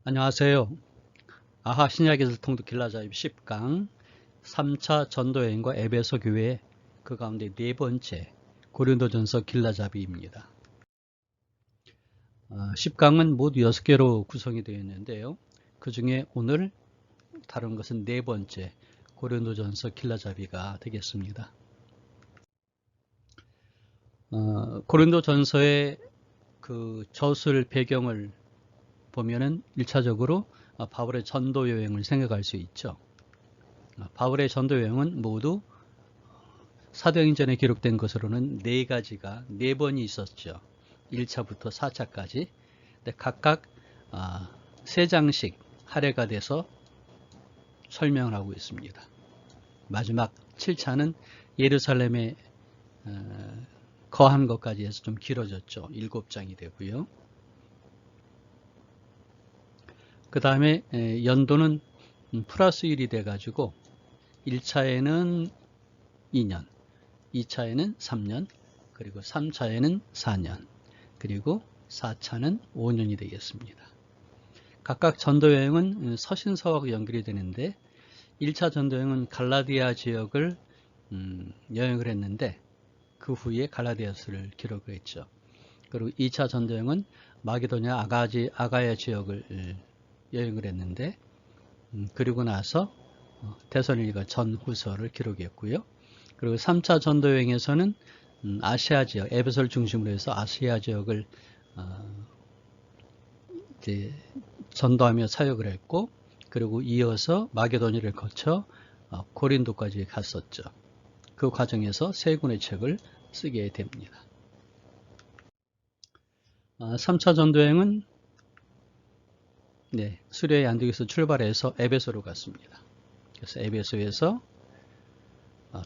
안녕하세요. 아하 신약에서 통독 길라잡이 10강 3차 전도여행과 에베소 교회 그 가운데 네 번째 고린도전서 길라잡이입니다. 10강은 모두 6개로 구성이 되어 있는데요. 그 중에 오늘 다룬 것은 네 번째 고린도전서 길라잡이가 되겠습니다. 고린도전서의 그 저술 배경을 보면은 1차적으로 바울의 전도 여행을 생각할 수 있죠. 바울의 전도 여행은 모두 사도행전에 기록된 것으로는 네 가지가 네 번이 있었죠. 1차부터 4차까지. 근데 각각 세 장씩 할애가 돼서 설명을 하고 있습니다. 마지막 7차는 예루살렘에 거한 것까지 해서 좀 길어졌죠. 7장이 되고요. 그 다음에 연도는 플러스 1이 돼가지고 1차에는 2년, 2차에는 3년, 그리고 3차에는 4년, 그리고 4차는 5년이 되겠습니다. 각각 전도여행은 서신서하고 연결이 되는데 1차 전도여행은 갈라디아 지역을 여행을 했는데 그 후에 갈라디아서를 기록을 했죠. 그리고 2차 전도여행은 마게도냐 아가야 지역을 여행을 했는데 그리고 나서 데살로니가 전후서를 기록했고요. 그리고 3차 전도여행에서는 아시아 지역, 에베소를 중심으로 해서 아시아 지역을 이제 전도하며 사역을 했고, 그리고 이어서 마게도니를 거쳐 고린도까지 갔었죠. 그 과정에서 세 권의 책을 쓰게 됩니다. 3차 전도여행은 수리아의 안디옥에서 출발해서 에베소로 갔습니다. 그래서 에베소에서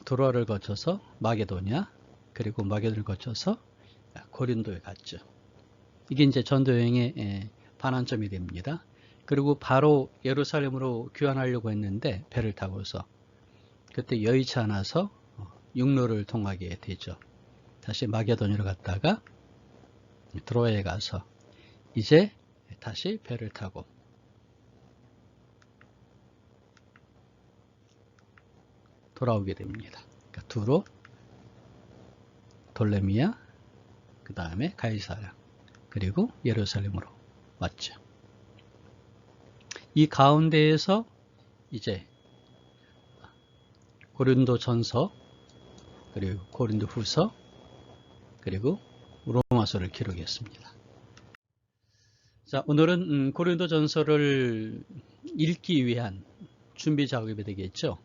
도로아를 거쳐서 마게도냐, 그리고 마게도를 거쳐서 고린도에 갔죠. 이게 이제 전도여행의 반환점이 됩니다. 그리고 바로 예루살렘으로 귀환하려고 했는데 배를 타고서 그때 여의치 않아서 육로를 통하게 되죠. 다시 마게도니로 갔다가 드로아에 가서 이제 다시 배를 타고 돌아오게 됩니다. 그러니까 두로, 돌레미아, 그 다음에 가이사랴, 그리고 예루살렘으로 왔죠. 이 가운데에서 이제 고린도 전서, 그리고 고린도 후서, 그리고 로마서를 기록했습니다. 자, 오늘은 고린도 전서를 읽기 위한 준비 작업이 되겠죠.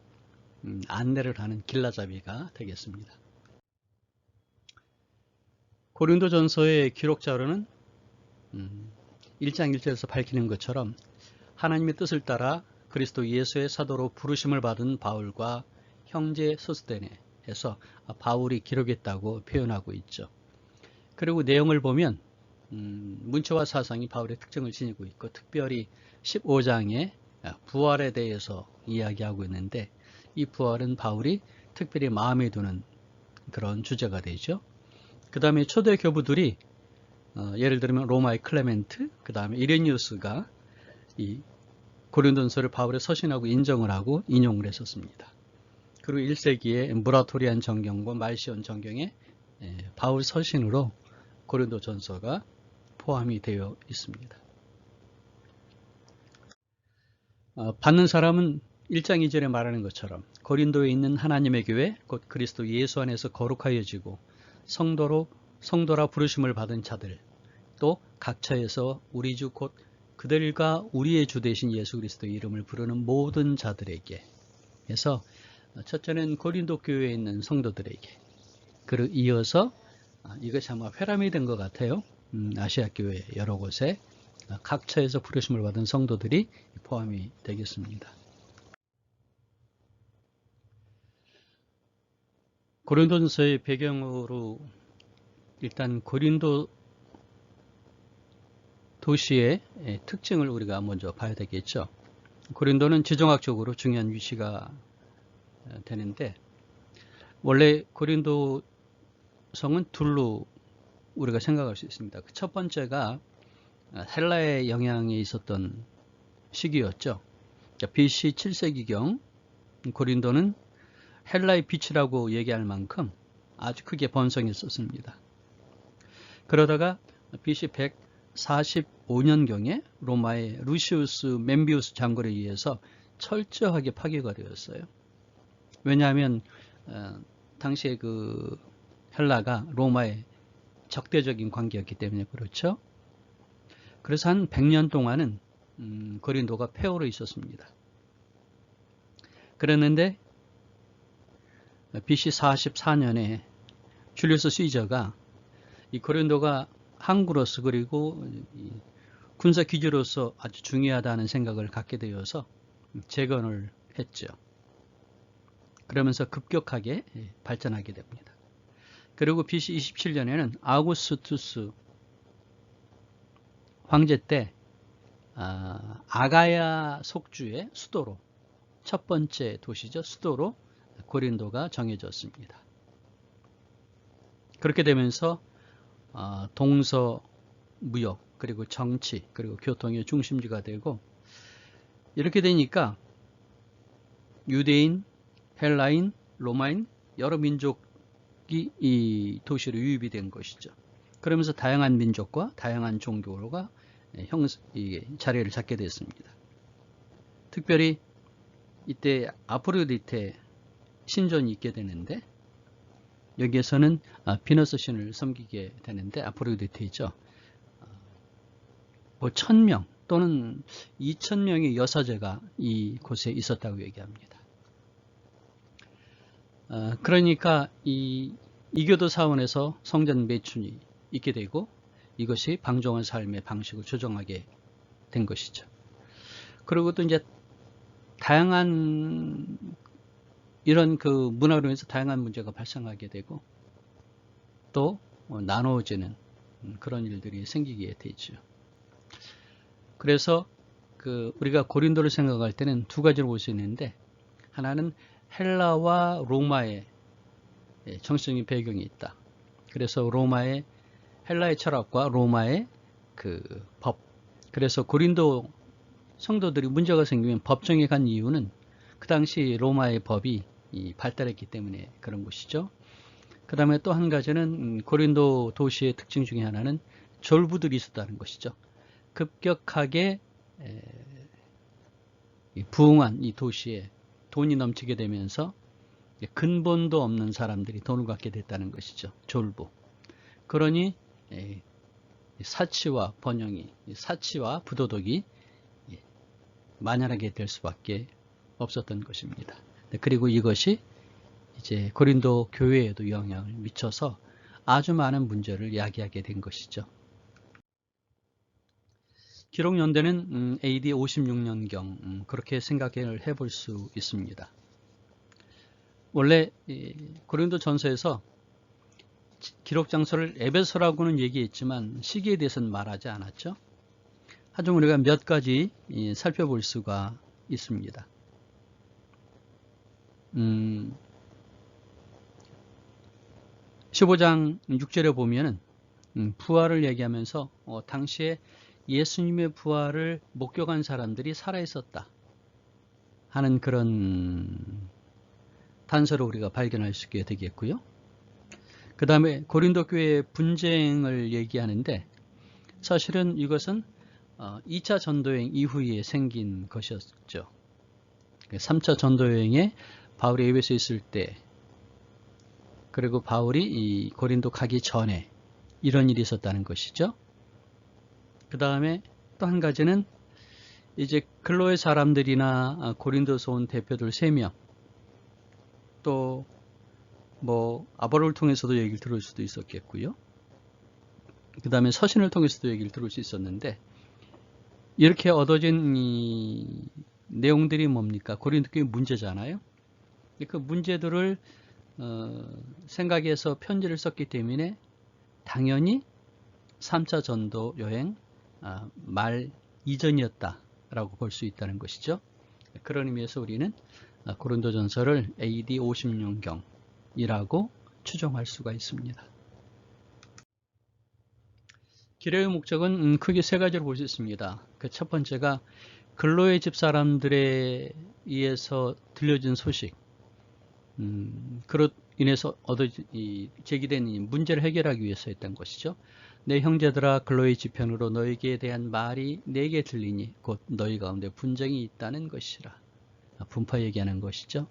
안내를 하는 길라잡이가 되겠습니다. 고린도 전서의 기록 자료는 1장 1절에서 밝히는 것처럼 하나님의 뜻을 따라 그리스도 예수의 사도로 부르심을 받은 바울과 형제 소스데네에서 바울이 기록했다고 표현하고 있죠. 그리고 내용을 보면 문체와 사상이 바울의 특징을 지니고 있고, 특별히 15장에 부활에 대해서 이야기하고 있는데, 이 부활은 바울이 특별히 마음에 두는 그런 주제가 되죠. 그 다음에 초대 교부들이 예를 들면 로마의 클레멘트, 그 다음에 이레니우스가 이 고린도전서를 바울의 서신하고 인정을 하고 인용을 했었습니다. 그리고 1세기에 무라토리안 정경과 말시온 정경에 바울 서신으로 고린도전서가 포함이 되어 있습니다. 받는 사람은 1장 2절에 말하는 것처럼 고린도에 있는 하나님의 교회 곧 그리스도 예수 안에서 거룩하여지고 성도라 부르심을 받은 자들, 또 각처에서 우리 주 곧 그들과 우리의 주 되신 예수 그리스도의 이름을 부르는 모든 자들에게, 그래서 첫째는 고린도 교회에 있는 성도들에게, 그리고 이어서 이것이 아마 회람이 된 것 같아요. 아시아 교회 여러 곳에 각처에서 부르심을 받은 성도들이 포함이 되겠습니다. 고린도전서의 배경으로 일단 고린도 도시의 특징을 우리가 먼저 봐야 되겠죠. 고린도는 지정학적으로 중요한 위치가 되는데, 원래 고린도 성은 둘로 우리가 생각할 수 있습니다. 첫 번째가 헬라의 영향이 있었던 시기였죠. BC 7세기경 고린도는 헬라의 빛이라고 얘기할 만큼 아주 크게 번성했었습니다. 그러다가 BC 145년경에 로마의 루시우스 멤비우스 장군에 의해서 철저하게 파괴가 되었어요. 왜냐하면 당시에 그 헬라가 로마의 적대적인 관계였기 때문에 그렇죠. 그래서 한 100년 동안은 고린도가 폐허로 있었습니다. 그랬는데 BC 44년에 줄리우스 시저가 이 고린도가 항구로서 그리고 군사 기지로서 아주 중요하다는 생각을 갖게 되어서 재건을 했죠. 그러면서 급격하게 발전하게 됩니다. 그리고 BC 27년에는 아우구스투스 황제 때 아가야 속주의 수도로, 첫 번째 도시죠. 수도로 고린도가 정해졌습니다. 그렇게 되면서 동서 무역, 그리고 정치, 그리고 교통의 중심지가 되고, 이렇게 되니까 유대인, 헬라인, 로마인 여러 민족이 이 도시로 유입이 된 것이죠. 그러면서 다양한 민족과 다양한 종교가 자리를 잡게 됐습니다. 특별히 이때 아프로디테 신전이 있게 되는데, 여기에서는 비너스 신을 섬기게 되는데, 아프로디테이죠. 1000명 또는 2000명의 여사제가 이곳에 있었다고 얘기합니다. 그러니까 이 이교도 사원에서 성전 매춘이 있게 되고, 이것이 방종한 삶의 방식을 조정하게 된 것이죠. 그리고 또 이제 다양한 이런 그 문화로 인해서 다양한 문제가 발생하게 되고, 또 나누어지는 그런 일들이 생기게 되죠. 그래서 우리가 고린도를 생각할 때는 두 가지로 볼 수 있는데, 하나는 헬라와 로마의 정치적인 배경이 있다. 그래서 헬라의 철학과 로마의 그 법. 그래서 고린도 성도들이 문제가 생기면 법정에 간 이유는 그 당시 로마의 법이 발달했기 때문에 그런 것이죠. 그 다음에 또 한 가지는 고린도 도시의 특징 중에 하나는 졸부들이 있었다는 것이죠. 급격하게 부흥한 이 도시에 돈이 넘치게 되면서 근본도 없는 사람들이 돈을 갖게 됐다는 것이죠. 졸부. 그러니 사치와 번영이, 사치와 부도덕이 만연하게 될 수밖에 없었던 것입니다. 그리고 이것이 이제 고린도 교회에도 영향을 미쳐서 아주 많은 문제를 야기하게 된 것이죠. 기록 연대는 AD 56년경 그렇게 생각을 해볼 수 있습니다. 원래 고린도 전서에서 기록 장소를 에베소라고는 얘기했지만 시기에 대해서는 말하지 않았죠. 하지만 우리가 몇 가지 살펴볼 수가 있습니다. 15장 6절에 보면은 부활을 얘기하면서 당시에 예수님의 부활을 목격한 사람들이 살아있었다 하는 그런 단서를 우리가 발견할 수 있게 되겠고요. 그 다음에 고린도 교회의 분쟁을 얘기하는데, 사실은 이것은 2차 전도여행 이후에 생긴 것이었죠. 3차 전도여행에 바울이 에베소에 있을 때, 그리고 바울이 이 고린도 가기 전에 이런 일이 있었다는 것이죠. 그 다음에 또 한 가지는 이제 근로의 사람들이나 고린도에서 온 대표들 3명, 또 아볼로를 통해서도 얘기를 들을 수도 있었겠고요. 그 다음에 서신을 통해서도 얘기를 들을 수 있었는데, 이렇게 얻어진 이 내용들이 뭡니까? 고린도 교회 문제잖아요. 그 문제들을 생각해서 편지를 썼기 때문에 당연히 3차 전도 여행 말 이전이었다라고 볼 수 있다는 것이죠. 그런 의미에서 우리는 고린도전서를 AD 56년경이라고 추정할 수가 있습니다. 기록의 목적은 크게 3가지로 볼 수 있습니다. 그 첫 번째가 글로의 집 사람들에 의해서 들려진 소식, 그로 인해서 제기된 이 문제를 해결하기 위해서 했던 것이죠. 내 형제들아, 글로의 지편으로 너에게 대한 말이 내게 들리니 곧 너희 가운데 분쟁이 있다는 것이라. 분파 얘기하는 것이죠.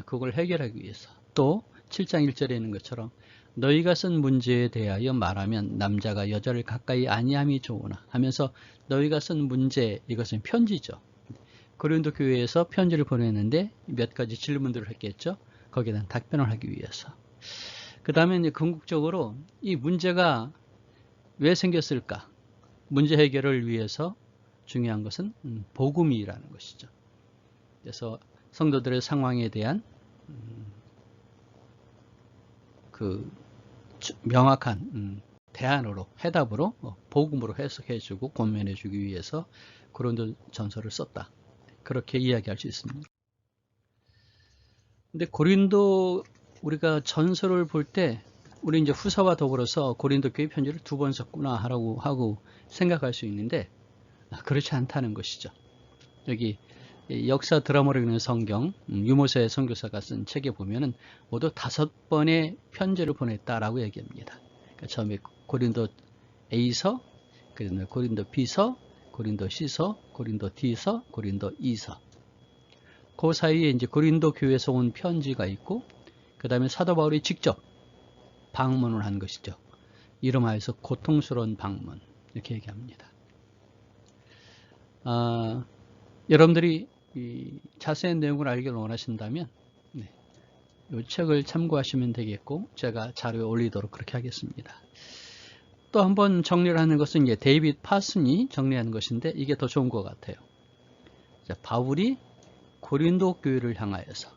그걸 해결하기 위해서. 또 7장 1절에 있는 것처럼 너희가 쓴 문제에 대하여 말하면 남자가 여자를 가까이 아니함이 좋으나 하면서 너희가 쓴 문제, 이것은 편지죠. 고린도 교회에서 편지를 보냈는데 몇 가지 질문들을 했겠죠. 거기에 대한 답변을 하기 위해서. 그 다음에 이제 궁극적으로 이 문제가 왜 생겼을까? 문제 해결을 위해서 중요한 것은 복음이라는 것이죠. 그래서 성도들의 상황에 대한 그 명확한 대안으로, 해답으로, 복음으로 해석해주고 권면해주기 위해서 고린도 전서를 썼다. 그렇게 이야기할 수 있습니다. 근데 고린도 우리가 전서를 볼 때 우리 이제 후서와 더불어서 고린도 교회 편지를 2번 썼구나 하고 생각할 수 있는데 그렇지 않다는 것이죠. 여기 역사 드라마로 읽는 성경, 유모세 선교사가 쓴 책에 보면은 모두 5번의 편지를 보냈다라고 얘기합니다. 그러니까 처음에 고린도 A서, 고린도 B서, 고린도 C서, 고린도 D서, 고린도 E서. 그 사이에 이제 고린도 교회에서 온 편지가 있고, 그 다음에 사도 바울이 직접 방문을 한 것이죠. 이름하여서 고통스러운 방문, 이렇게 얘기합니다. 여러분들이 이 자세한 내용을 알기를 원하신다면 이 책을 참고하시면 되겠고, 제가 자료에 올리도록 그렇게 하겠습니다. 또 한번 정리를 하는 것은 이제 데이빗 파슨이 정리하는 것인데 이게 더 좋은 것 같아요. 자, 바울이 고린도 교회를 향하여서,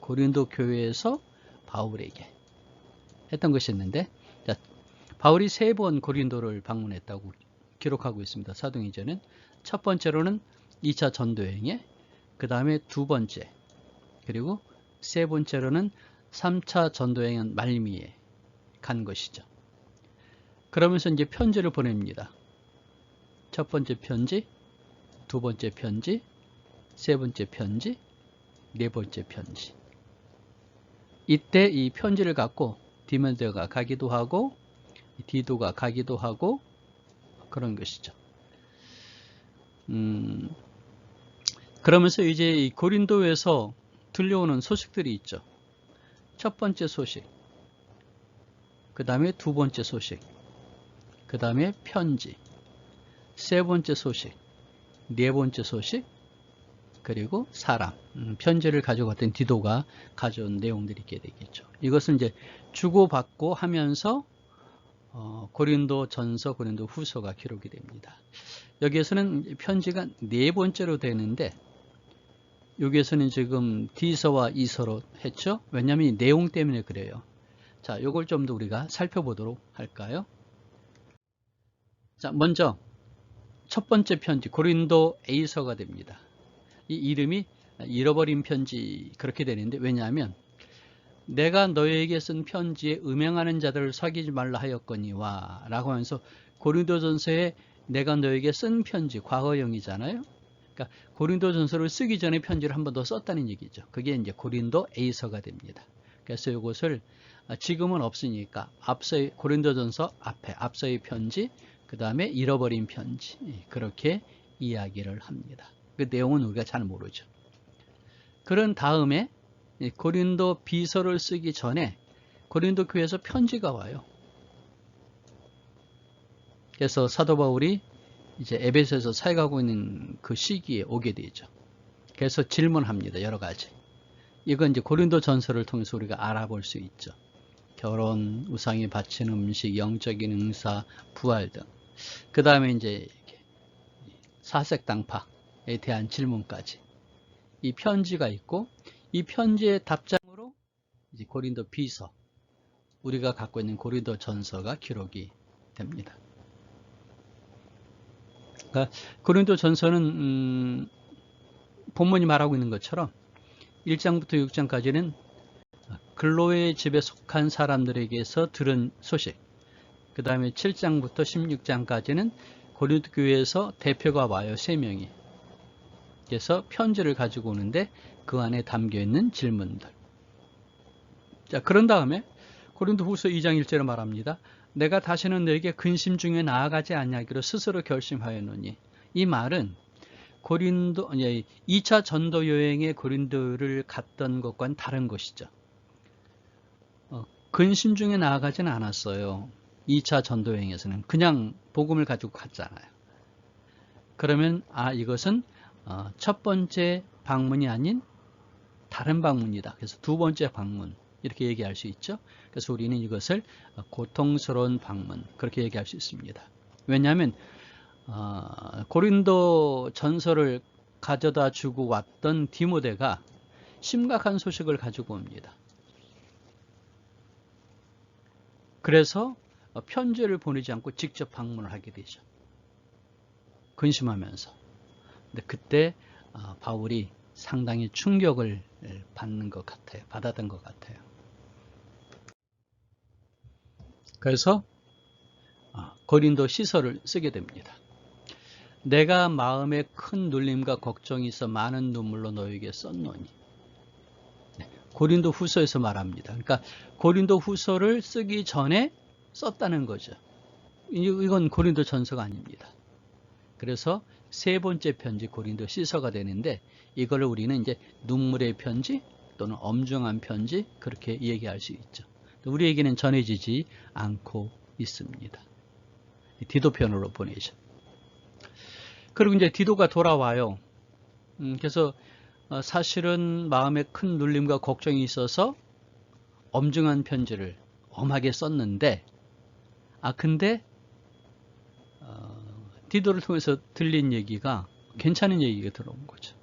고린도 교회에서 바울에게 했던 것이 있는데, 자, 바울이 3번 고린도를 방문했다고 기록하고 있습니다. 사도행전은. 첫 번째로는 2차 전도여행에, 그 다음에 2번째, 그리고 3번째로는 3차 전도여행 말미에 간 것이죠. 그러면서 이제 편지를 보냅니다. 첫 번째 편지, 2번째 편지, 3번째 편지, 4번째 편지. 이때 이 편지를 갖고 디모데가 가기도 하고 디도가 가기도 하고 그런 것이죠. 그러면서 이제 이 고린도에서 들려오는 소식들이 있죠. 첫 번째 소식, 그 다음에 2번째 소식, 그 다음에 편지, 3번째 소식, 4번째 소식, 그리고 사람, 편지를 가지고 갔던 디도가 가져온 내용들이 있게 되겠죠. 이것은 이제 주고받고 하면서 고린도 전서, 고린도 후서가 기록이 됩니다. 여기에서는 편지가 4번째로 되는데, 여기에서는 지금 D서와 E서로 했죠. 왜냐하면 이 내용 때문에 그래요. 자, 이걸 좀 더 우리가 살펴보도록 할까요? 자, 먼저 첫 번째 편지, 고린도 A서가 됩니다. 이 이름이 잃어버린 편지 그렇게 되는데, 왜냐하면 내가 너에게 쓴 편지에 음행하는 자들을 사귀지 말라 하였거니와 라고 하면서 고린도전서에 내가 너에게 쓴 편지, 과거형이잖아요. 그러니까 고린도전서를 쓰기 전에 편지를 한 번 더 썼다는 얘기죠. 그게 이제 고린도 A서가 됩니다. 그래서 이것을 지금은 없으니까 앞서의 고린도전서 앞에 앞서의 편지, 그 다음에 잃어버린 편지, 그렇게 이야기를 합니다. 그 내용은 우리가 잘 모르죠. 그런 다음에 고린도 비서를 쓰기 전에 고린도 교회에서 편지가 와요. 그래서 사도 바울이 이제 에베소에서 사역하고 있는 그 시기에 오게 되죠. 그래서 질문합니다. 여러 가지. 이건 이제 고린도 전서를 통해서 우리가 알아볼 수 있죠. 결혼, 우상에 바치는 음식, 영적인 응사, 부활 등. 그 다음에 이제 사색당파에 대한 질문까지. 이 편지가 있고, 이 편지의 답장으로 이제 고린도 비서, 우리가 갖고 있는 고린도 전서가 기록이 됩니다. 그러니까 고린도 전서는 본문이 말하고 있는 것처럼 1장부터 6장까지는 글로의 집에 속한 사람들에게서 들은 소식, 그 다음에 7장부터 16장까지는 고린도 교회에서 대표가 와요. 3명이. 그래서 편지를 가지고 오는데 그 안에 담겨 있는 질문들. 자, 그런 다음에 고린도후서 2장 1절에 말합니다. 내가 다시는 너에게 근심 중에 나아가지 아니하기로 스스로 결심하였노니. 이 말은 고린도 2차 전도 여행에 고린도를 갔던 것과는 다른 것이죠. 근심 중에 나아가지는 않았어요. 2차 전도 여행에서는 그냥 복음을 가지고 갔잖아요. 그러면 이것은 첫 번째 방문이 아닌 다른 방문이다. 그래서 두 번째 방문 이렇게 얘기할 수 있죠. 그래서 우리는 이것을 고통스러운 방문 그렇게 얘기할 수 있습니다. 왜냐하면 고린도 전서를 가져다 주고 왔던 디모데가 심각한 소식을 가지고 옵니다. 그래서 편지를 보내지 않고 직접 방문을 하게 되죠. 근심하면서. 근데 그때 바울이 상당히 충격을 받는 것 같아요. 받았던 것 같아요. 그래서 고린도 시서를 쓰게 됩니다. 내가 마음에 큰 눌림과 걱정이 있어 많은 눈물로 너에게 썼노니. 고린도 후서에서 말합니다. 그러니까 고린도 후서를 쓰기 전에 썼다는 거죠. 이건 고린도 전서가 아닙니다. 그래서 세 번째 편지 고린도 시서가 되는데 이걸 우리는 이제 눈물의 편지 또는 엄중한 편지 그렇게 얘기할 수 있죠. 우리에게는 전해지지 않고 있습니다. 디도 편으로 보내죠. 그리고 이제 디도가 돌아와요. 그래서 사실은 마음에 큰 눌림과 걱정이 있어서 엄중한 편지를 엄하게 썼는데 근데 디도를 통해서 들린 얘기가 괜찮은 얘기가 들어온 거죠.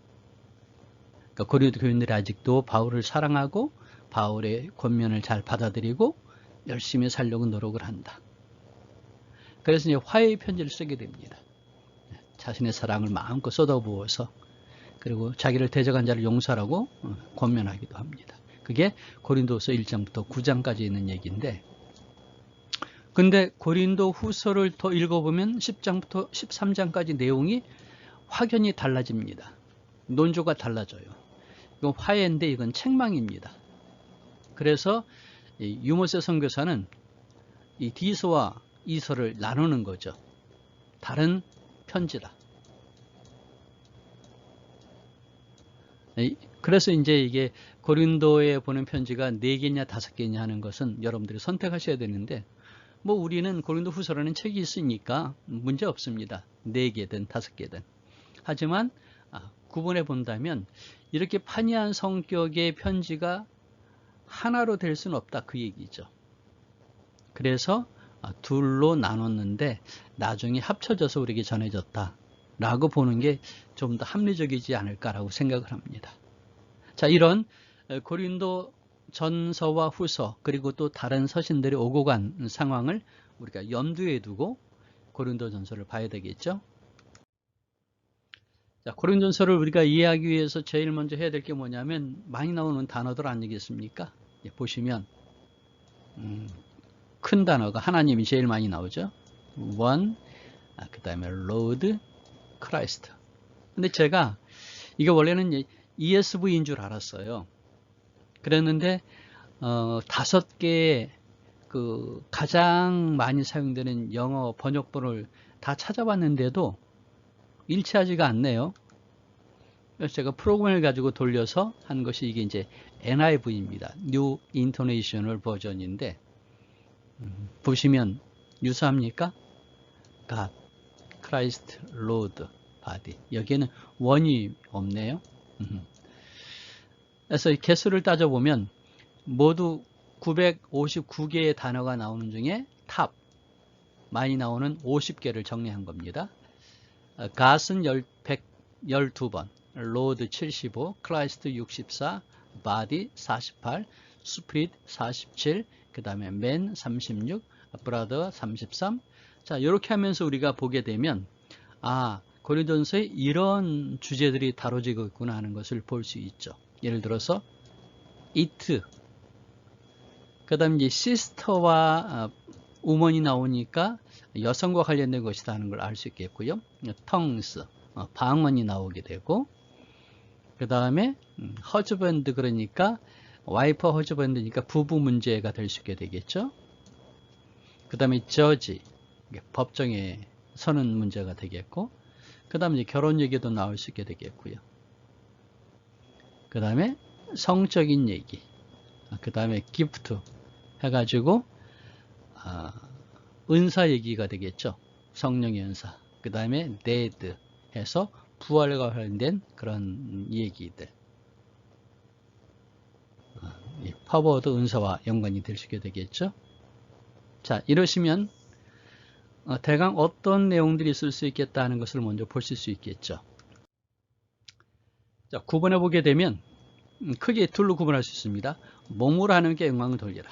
그러니까 고린도 교인들이 아직도 바울을 사랑하고 바울의 권면을 잘 받아들이고 열심히 살려고 노력을 한다. 그래서 이제 화해의 편지를 쓰게 됩니다. 자신의 사랑을 마음껏 쏟아부어서 그리고 자기를 대적한 자를 용서하라고 권면하기도 합니다. 그게 고린도서 1장부터 9장까지 있는 얘기인데 근데 고린도 후서를 더 읽어보면 10장부터 13장까지 내용이 확연히 달라집니다. 논조가 달라져요. 이건 화해인데 이건 책망입니다. 그래서 유모세 선교사는 이 디서와 이서를 나누는 거죠. 다른 편지다. 그래서 이제 이게 고린도에 보낸 편지가 4개냐 5개냐 하는 것은 여러분들이 선택하셔야 되는데 뭐 우리는 고린도 후서라는 책이 있으니까 문제 없습니다. 4개든 5개든. 하지만 구분해 본다면 이렇게 판이한 성격의 편지가 하나로 될 수는 없다 그 얘기죠. 그래서 둘로 나눴는데 나중에 합쳐져서 우리에게 전해졌다 라고 보는 게 좀 더 합리적이지 않을까라고 생각을 합니다. 자, 이런 고린도 전서와 후서 그리고 또 다른 서신들이 오고 간 상황을 우리가 염두에 두고 고린도 전서를 봐야 되겠죠. 자, 고린도 전서를 우리가 이해하기 위해서 제일 먼저 해야 될 게 뭐냐면 많이 나오는 단어들 아니겠습니까? 보시면 큰 단어가 하나님이 제일 많이 나오죠. One, 그 다음에 Lord, Christ. 근데 제가 이게 원래는 ESV인 줄 알았어요. 그랬는데 5개의 그 가장 많이 사용되는 영어 번역본을 다 찾아봤는데도 일치하지가 않네요. 그래서 제가 프로그램을 가지고 돌려서 한 것이 이게 이제 NIV입니다. New International 버전인데 보시면 유사합니까? God, Christ, Lord, Body. 여기에는 원이 없네요. 그래서 이 개수를 따져보면 모두 959개의 단어가 나오는 중에 탑 많이 나오는 50개를 정리한 겁니다. God은 112번, Lord 75, Christ 64, Body 48, Spirit 47, 그 다음에 Man 36, Brother 33. 자, 이렇게 하면서 우리가 보게 되면 고린도전서에 이런 주제들이 다뤄지고 있구나 하는 것을 볼 수 있죠. 예를 들어서 it, 그 다음에 이제 sister와 woman이 나오니까 여성과 관련된 것이다 하는 걸 알 수 있겠고요. tongues, 방언이 나오게 되고 그 다음에 허즈밴드, 그러니까 와이프 허즈밴드니까 부부 문제가 될 수 있게 되겠죠. 그 다음에 저지, 법정에 서는 문제가 되겠고, 그 다음에 결혼 얘기도 나올 수 있게 되겠고요. 그 다음에 성적인 얘기, 그 다음에 기프트 해가지고 은사 얘기가 되겠죠. 성령의 은사. 그 다음에 데드 해서 부활과 관련된 그런 얘기들. 파워도 은사와 연관이 될 수 있게 되겠죠. 자, 이러시면 대강 어떤 내용들이 있을 수 있겠다 하는 것을 먼저 보실 수 있겠죠. 자, 구분해 보게 되면 크게 둘로 구분할 수 있습니다. 몸으로 하나님께 영광을 돌리라.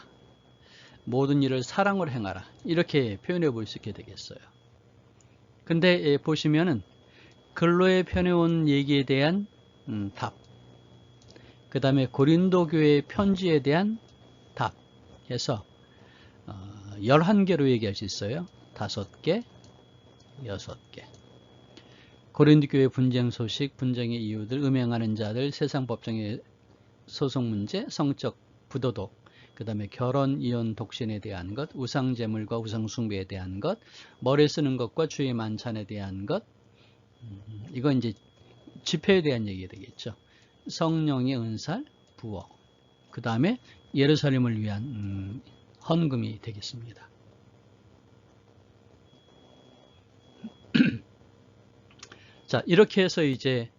모든 일을 사랑으로 행하라. 이렇게 표현해 볼 수 있게 되겠어요. 근데 보시면은 근로에 펴내온 얘기에 대한 답, 그 다음에 고린도 교회 편지에 대한 답 해서 11개로 얘기할 수 있어요. 5개, 6개. 고린도 교회 분쟁 소식, 분쟁의 이유들, 음행하는 자들, 세상 법정의 소송 문제, 성적 부도덕, 그 다음에 결혼, 이혼, 독신에 대한 것, 우상 제물과 우상 숭배에 대한 것, 머리 쓰는 것과 주의 만찬에 대한 것, 이건 이제 집회에 대한 얘기가 되겠죠. 성령의 은사, 부어, 그 다음에 예루살렘을 위한 헌금이 되겠습니다. 자, 이렇게 해서 이제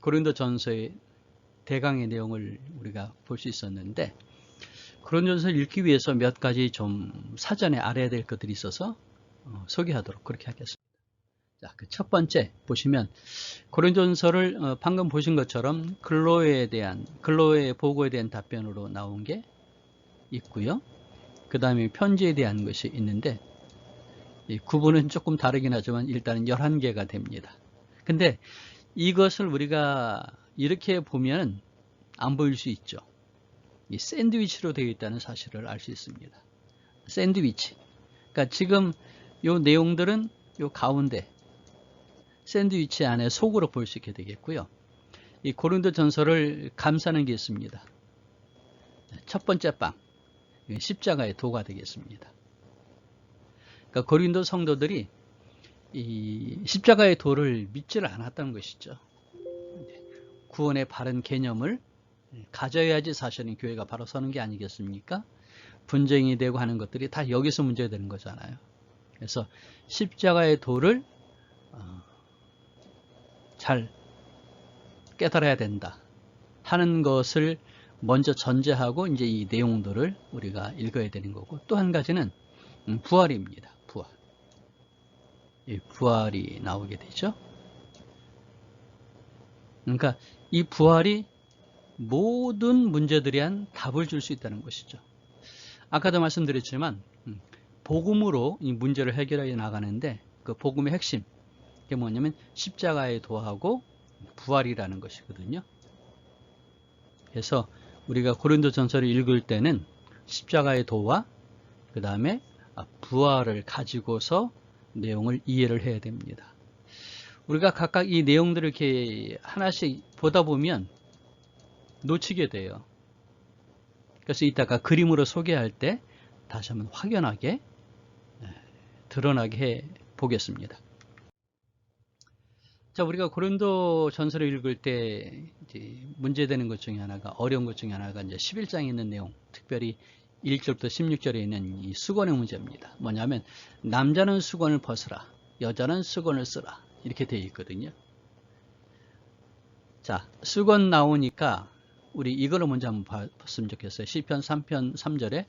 고린도전서의 대강의 내용을 우리가 볼 수 있었는데, 고린도전서를 읽기 위해서 몇 가지 좀 사전에 알아야 될 것들이 있어서 소개하도록 그렇게 하겠습니다. 자, 그 첫 번째 보시면 고린도전서를 방금 보신 것처럼 근로의 보고에 대한 답변으로 나온 게 있고요. 그 다음에 편지에 대한 것이 있는데, 이 구분은 조금 다르긴 하지만 일단은 11개가 됩니다. 근데 이것을 우리가 이렇게 보면 안 보일 수 있죠. 이 샌드위치로 되어 있다는 사실을 알 수 있습니다. 샌드위치. 그러니까 지금 요 내용들은 요 가운데 샌드위치 안에 속으로 볼 수 있게 되겠고요. 이 고린도전서를 감싸는 게 있습니다. 첫 번째 빵, 십자가의 도가 되겠습니다. 그러니까 고린도 성도들이 이 십자가의 도를 믿지를 않았다는 것이죠. 구원의 바른 개념을 가져야지 사실은 교회가 바로 서는 게 아니겠습니까? 분쟁이 되고 하는 것들이 다 여기서 문제가 되는 거잖아요. 그래서 십자가의 도를 잘 깨달아야 된다 하는 것을 먼저 전제하고 이제 이 내용들을 우리가 읽어야 되는 거고, 또 한 가지는 부활입니다. 부활. 이 부활이 나오게 되죠. 그러니까 이 부활이 모든 문제들에 대한 답을 줄 수 있다는 것이죠. 아까도 말씀드렸지만 복음으로 이 문제를 해결해 나가는데, 그 복음의 핵심, 그게 뭐냐면 십자가의 도하고 부활이라는 것이거든요. 그래서 우리가 고린도전서를 읽을 때는 십자가의 도와 그 다음에 부활을 가지고서 내용을 이해를 해야 됩니다. 우리가 각각 이 내용들을 이렇게 하나씩 보다 보면 놓치게 돼요. 그래서 이따가 그림으로 소개할 때 다시 한번 확연하게 드러나게 해 보겠습니다. 자, 우리가 고린도 전서를 읽을 때 이제 문제되는 것 중에 하나가, 어려운 것 중에 하나가 이제 11장에 있는 내용, 특별히 1절부터 16절에 있는 이 수건의 문제입니다. 뭐냐면 남자는 수건을 벗으라, 여자는 수건을 쓰라, 이렇게 되어 있거든요. 자, 수건 나오니까 우리 이거를 먼저 한번 봤으면 좋겠어요. 시편 3편 3절에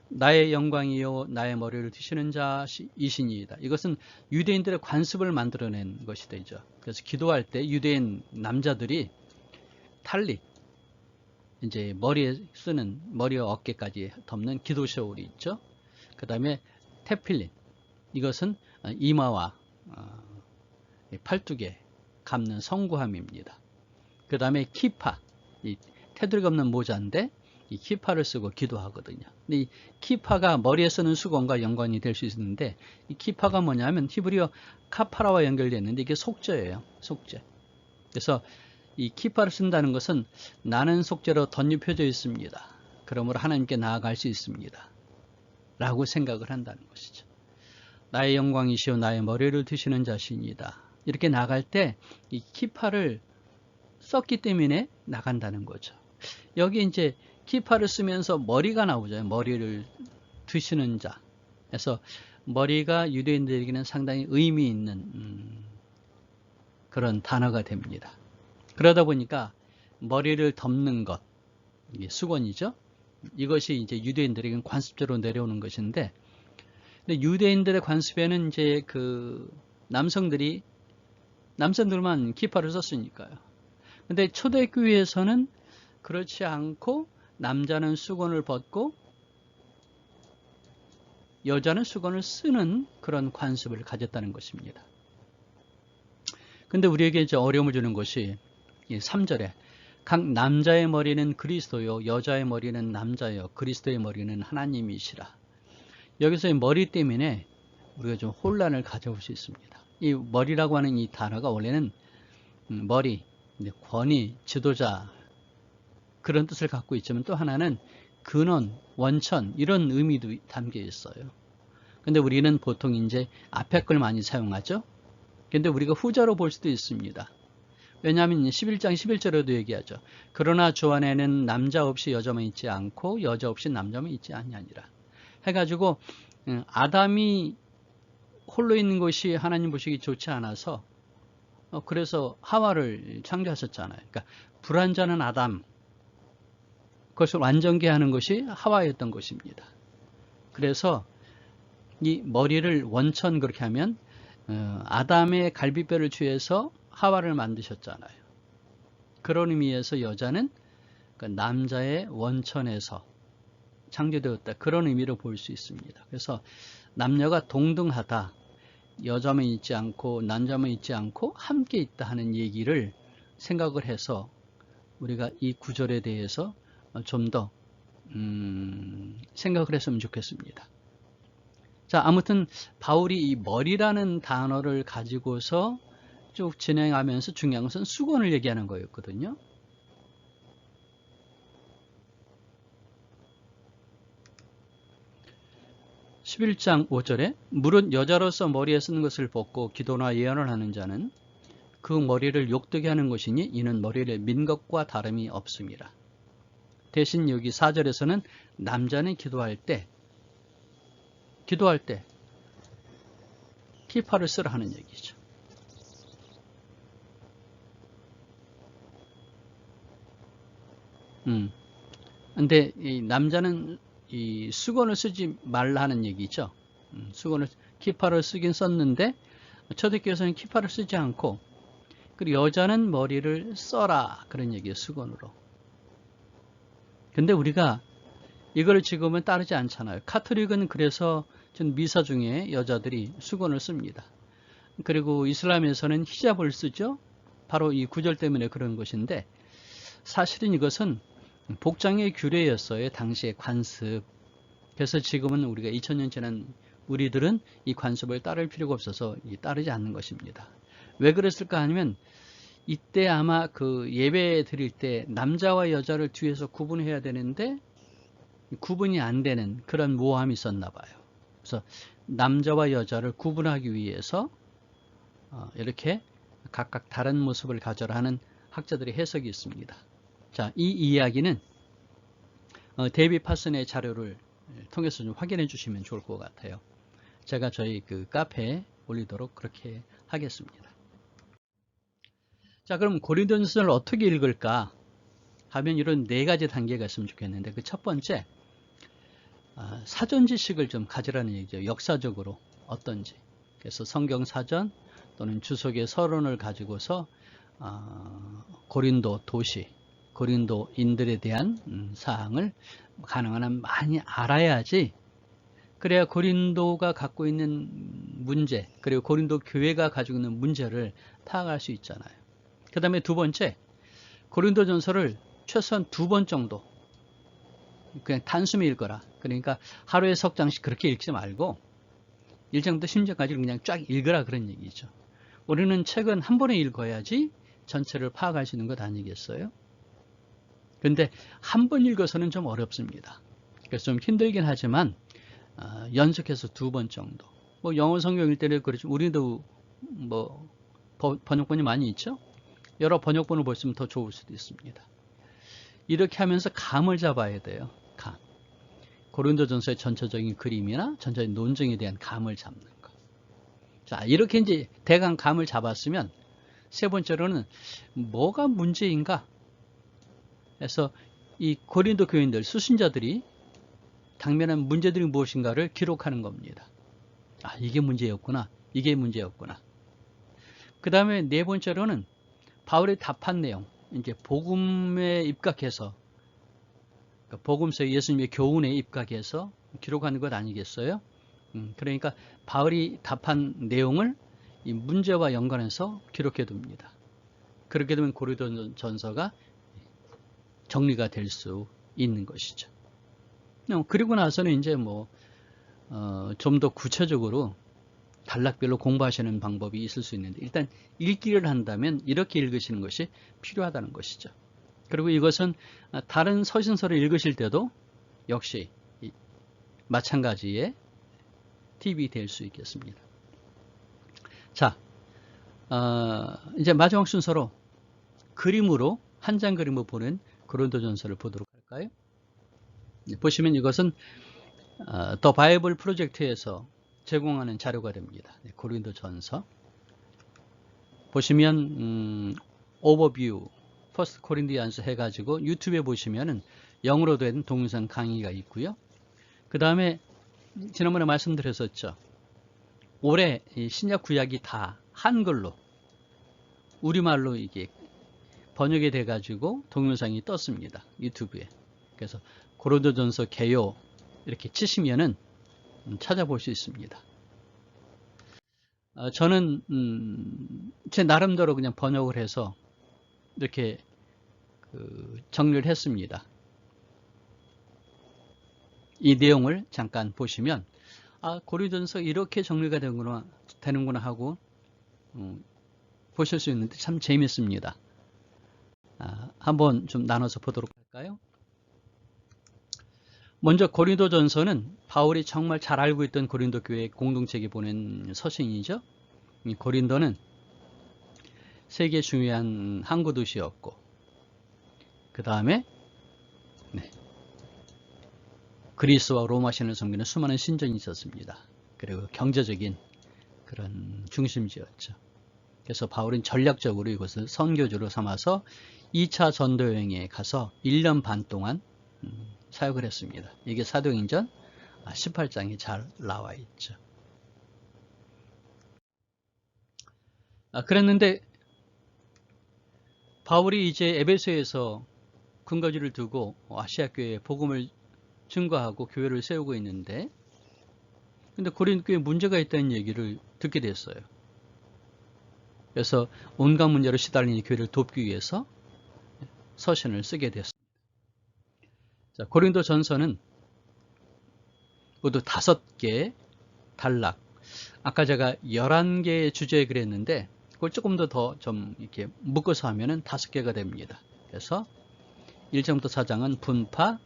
나의 영광이요 나의 머리를 드시는 자이시니이다. 이것은 유대인들의 관습을 만들어낸 것이 되죠. 그래서 기도할 때 유대인 남자들이 탈릿, 이제 머리에 쓰는, 머리와 어깨까지 덮는 기도 셔울이 있죠. 그 다음에 테필린, 이것은 이마와 팔뚝에 감는 성구함입니다. 그 다음에 키파, 이 테두리가 없는 모자인데 이 키파를 쓰고 기도하거든요. 근데 이 키파가 머리에 쓰는 수건과 연관이 될 수 있는데, 이 키파가 뭐냐면 히브리어 카파라와 연결되어 있는데 이게 속죄예요. 속죄. 그래서 이 키파를 쓴다는 것은 나는 속죄로 덧입혀져 있습니다. 그러므로 하나님께 나아갈 수 있습니다. 라고 생각을 한다는 것이죠. 나의 영광이시오 나의 머리를 드시는 자신이다. 이렇게 나갈 때 이 키파를 썼기 때문에 나간다는 거죠. 여기 이제 키파를 쓰면서 머리가 나오죠. 머리를 드시는 자. 그래서 머리가 유대인들에게는 상당히 의미 있는 그런 단어가 됩니다. 그러다 보니까 머리를 덮는 것, 이게 수건이죠. 이것이 이제 유대인들에게는 관습제로 내려오는 것인데, 근데 유대인들의 관습에는 이제 그 남성들만 키파를 썼으니까요. 근데 초대교회에서는 그렇지 않고 남자는 수건을 벗고 여자는 수건을 쓰는 그런 관습을 가졌다는 것입니다. 근데 우리에게 이제 어려움을 주는 것이 3절에 각 남자의 머리는 그리스도요 여자의 머리는 남자요 그리스도의 머리는 하나님이시라. 여기서 이 머리 때문에 우리가 좀 혼란을 가져올 수 있습니다. 이 머리라고 하는 이 단어가 원래는 머리, 권위, 지도자 그런 뜻을 갖고 있지만 또 하나는 근원, 원천 이런 의미도 담겨 있어요. 근데 우리는 보통 이제 앞에 걸 많이 사용하죠. 근데 우리가 후자로 볼 수도 있습니다. 왜냐하면 11장 11절에도 얘기하죠. 그러나 주 안에는 남자 없이 여자만 있지 않고 여자 없이 남자만 있지 아니하니라. 해가지고 아담이 홀로 있는 것이 하나님 보시기 좋지 않아서 그래서 하와를 창조하셨잖아요. 그러니까 불완전한 아담 그것을 완전케 하는 것이 하와였던 것입니다. 그래서 이 머리를 원천 그렇게 하면 아담의 갈비뼈를 취해서 하와를 만드셨잖아요. 그런 의미에서 여자는 그 남자의 원천에서 창조되었다. 그런 의미로 볼 수 있습니다. 그래서 남녀가 동등하다. 여자만 있지 않고 남자만 있지 않고 함께 있다 하는 얘기를 생각을 해서 우리가 이 구절에 대해서 좀 더 생각을 했으면 좋겠습니다. 자, 아무튼 바울이 이 머리라는 단어를 가지고서 쭉 진행하면서 중요한 것은 수건을 얘기하는 거였거든요. (11장 5절에) 무릇 여자로서 머리에 쓰는 것을 벗고 기도나 예언을 하는 자는 그 머리를 욕되게 하는 것이니 이는 머리를 민 것과 다름이 없습니다. 대신 여기 4절에서는 남자는 기도할 때 키파를 쓰라 하는 얘기죠. 근데 이 남자는 이 수건을 쓰지 말라 하는 얘기죠. 키파를 쓰긴 썼는데 초대교회에서는 키파를 쓰지 않고 그리고 여자는 머리를 써라 그런 얘기예요. 수건으로. 근데 우리가 이걸 지금은 따르지 않잖아요. 카톨릭은 그래서 전 미사 중에 여자들이 수건을 씁니다. 그리고 이슬람에서는 히잡을 쓰죠. 바로 이 구절 때문에 그런 것인데 사실은 이것은 복장의 규례였어요. 당시의 관습. 그래서 지금은 우리가 2000년 지난 우리들은 이 관습을 따를 필요가 없어서 따르지 않는 것입니다. 왜 그랬을까 하면 이때 아마 그 예배 드릴 때 남자와 여자를 뒤에서 구분해야 되는데 구분이 안 되는 그런 모함이 있었나 봐요. 그래서 남자와 여자를 구분하기 위해서 이렇게 각각 다른 모습을 가져라 하는 학자들의 해석이 있습니다. 자, 이 이야기는 데이비 파슨의 자료를 통해서 좀 확인해 주시면 좋을 것 같아요. 제가 저희 그 카페에 올리도록 그렇게 하겠습니다. 자, 그럼 고린도전서를 어떻게 읽을까 하면 이런 4가지 단계가 있으면 좋겠는데 그 첫 번째 사전 지식을 좀 가지라는 얘기죠. 역사적으로 어떤지. 그래서 성경 사전 또는 주석의 서론을 가지고서 고린도 도시, 고린도인들에 대한 사항을 가능한 한 많이 알아야지 그래야 고린도가 갖고 있는 문제 그리고 고린도 교회가 가지고 있는 문제를 파악할 수 있잖아요. 그 다음에 두 번째 고린도전서를 최소한 2번 정도 그냥 단숨에 읽어라. 그러니까 하루에 석 장씩 그렇게 읽지 말고 1장부터 10장까지 그냥 쫙 읽으라 그런 얘기죠. 우리는 책은 한 번에 읽어야지 전체를 파악할 수 있는 것 아니겠어요? 근데 한 번 읽어서는 좀 어렵습니다. 그래서 좀 힘들긴 하지만 연속해서 2번 정도. 뭐 영어 성경일 때는 그렇죠. 우리도 뭐 번역본이 많이 있죠. 여러 번역본을 보시면 더 좋을 수도 있습니다. 이렇게 하면서 감을 잡아야 돼요. 감. 고린도전서의 전체적인 그림이나 전체적인 논증에 대한 감을 잡는 것. 자, 이렇게 이제 대강 감을 잡았으면 세 번째로는 뭐가 문제인가? 그래서 이 고린도 교인들, 수신자들이 당면한 문제들이 무엇인가를 기록하는 겁니다. 아, 이게 문제였구나. 이게 문제였구나. 그 다음에 네 번째로는 바울이 답한 내용, 이제 복음에 입각해서, 복음서의 예수님의 교훈에 입각해서 기록하는 것 아니겠어요? 그러니까 바울이 답한 내용을 이 문제와 연관해서 기록해 둡니다. 그렇게 되면 고린도전서가 정리가 될 수 있는 것이죠. 그리고 나서는 이제 좀 더 구체적으로 단락별로 공부하시는 방법이 있을 수 있는데, 일단 읽기를 한다면 이렇게 읽으시는 것이 필요하다는 것이죠. 그리고 이것은 다른 서신서를 읽으실 때도 역시 마찬가지의 팁이 될 수 있겠습니다. 자, 이제 마지막 순서로 그림으로, 한 장 그림으로 보는 고린도전서를 보도록 할까요? 보시면 이것은 더 바이블 프로젝트에서 제공하는 자료가 됩니다. 고린도전서 보시면 오버뷰 퍼스트 코린디안스 해가지고 유튜브에 보시면은 영어로 된 동영상 강의가 있고요. 그 다음에 지난번에 말씀드렸었죠. 올해 신약 구약이 다 한글로 우리말로 이게 번역이 돼가지고 동영상이 떴습니다. 유튜브에. 그래서 고린도전서 개요 이렇게 치시면은 찾아볼 수 있습니다. 저는 제 나름대로 그냥 번역을 해서 이렇게 정리를 했습니다. 이 내용을 잠깐 보시면 고린도전서 이렇게 정리가 되는구나 하고 보실 수 있는데 참 재밌습니다. 한번 좀 나눠서 보도록 할까요? 먼저 고린도전서는 바울이 정말 잘 알고 있던 고린도 교회 공동체에 보낸 서신이죠. 고린도는 세계 중요한 항구 도시였고, 그 다음에 그리스와 로마 신을 섬기는 수많은 신전이 있었습니다. 그리고 경제적인 그런 중심지였죠. 그래서 바울은 전략적으로 이것을 선교지로 삼아서 2차 전도 여행에 가서 1년 반 동안 사역을 했습니다. 이게 사도행전 18장에 잘 나와 있죠. 그랬는데 바울이 이제 에베소에서 근거지를 두고 아시아 교회에 복음을 증거하고 교회를 세우고 있는데, 근데 고린도 교회에 문제가 있다는 얘기를 듣게 됐어요. 그래서 온갖 문제로 시달리는 교회를 돕기 위해서 서신을 쓰게 됐습니다. 자, 고린도 전서는 모두 5개 단락. 아까 제가 11개의 주제에 그랬는데, 그걸 조금 더 좀 이렇게 묶어서 하면은 5개가 됩니다. 그래서 1장부터 4장은 분파,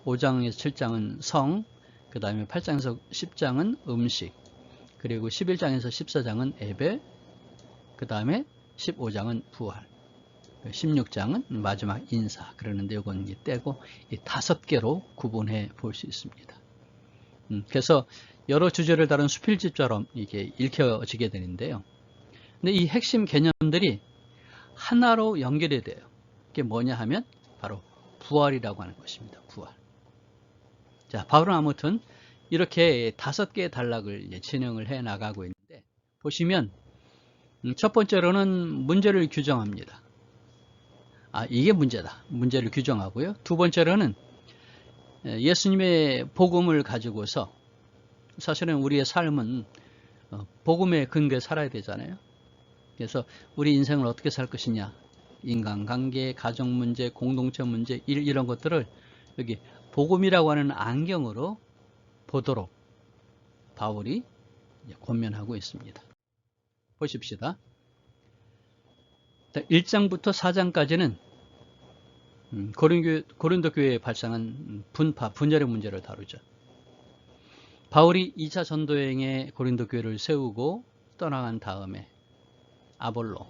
5장에서 7장은 성, 그 다음에 8장에서 10장은 음식, 그리고 11장에서 14장은 예배, 그 다음에 15장은 부활, 16장은 마지막 인사. 그러는데 이건 떼고 이 5개로 구분해 볼 수 있습니다. 그래서 여러 주제를 다룬 수필집처럼 이게 읽혀지게 되는데요. 근데 이 핵심 개념들이 하나로 연결이 돼요. 이게 뭐냐 하면 바로 부활이라고 하는 것입니다. 부활. 자, 바울은 아무튼 이렇게 5개의 단락을 이제 진행을 해 나가고 있는데, 보시면 첫 번째로는 문제를 규정합니다. 이게 문제다. 문제를 규정하고요. 두 번째로는 예수님의 복음을 가지고서, 사실은 우리의 삶은 복음의 근거에 살아야 되잖아요. 그래서 우리 인생을 어떻게 살 것이냐, 인간관계, 가정문제, 공동체 문제, 이런 것들을 여기 복음이라고 하는 안경으로 보도록 바울이 권면하고 있습니다. 보십시다. 1장부터 4장까지는 고린도 교회에 발생한 분열의 문제를 다루죠. 바울이 2차 전도여행에 고린도 교회를 세우고 떠나간 다음에 아볼로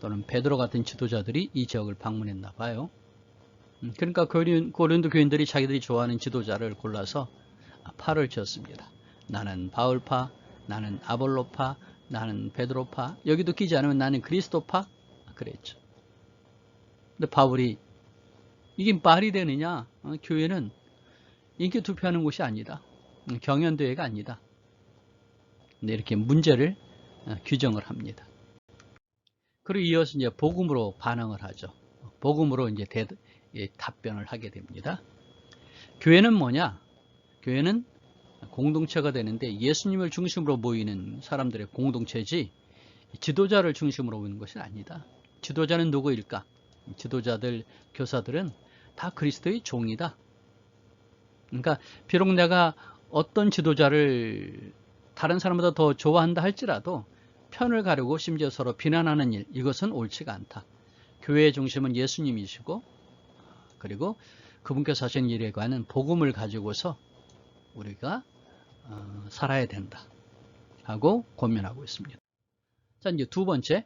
또는 베드로 같은 지도자들이 이 지역을 방문했나 봐요. 그러니까 고린도 교인들이 자기들이 좋아하는 지도자를 골라서 파를 지었습니다. 나는 바울파, 나는 아볼로파, 나는 베드로파, 여기도 끼지 않으면 나는 그리스도파, 그랬죠. 근데 바울이 이게 말이 되느냐? 교회는 인기 투표하는 곳이 아니다. 경연대회가 아니다. 근데 이렇게 문제를 규정을 합니다. 그리고 이어서 이제 복음으로 반응을 하죠. 복음으로 이제 답변을 하게 됩니다. 교회는 뭐냐? 교회는 공동체가 되는데 예수님을 중심으로 모이는 사람들의 공동체지 지도자를 중심으로 모이는 것이 아니다. 지도자는 누구일까? 지도자들, 교사들은 다 그리스도의 종이다. 그러니까 비록 내가 어떤 지도자를 다른 사람보다 더 좋아한다 할지라도 편을 가르고 심지어 서로 비난하는 일, 이것은 옳지가 않다. 교회의 중심은 예수님이시고 그리고 그분께서 하신 일에 관한 복음을 가지고서 우리가 살아야 된다 하고 권면하고 있습니다. 자, 이제 두 번째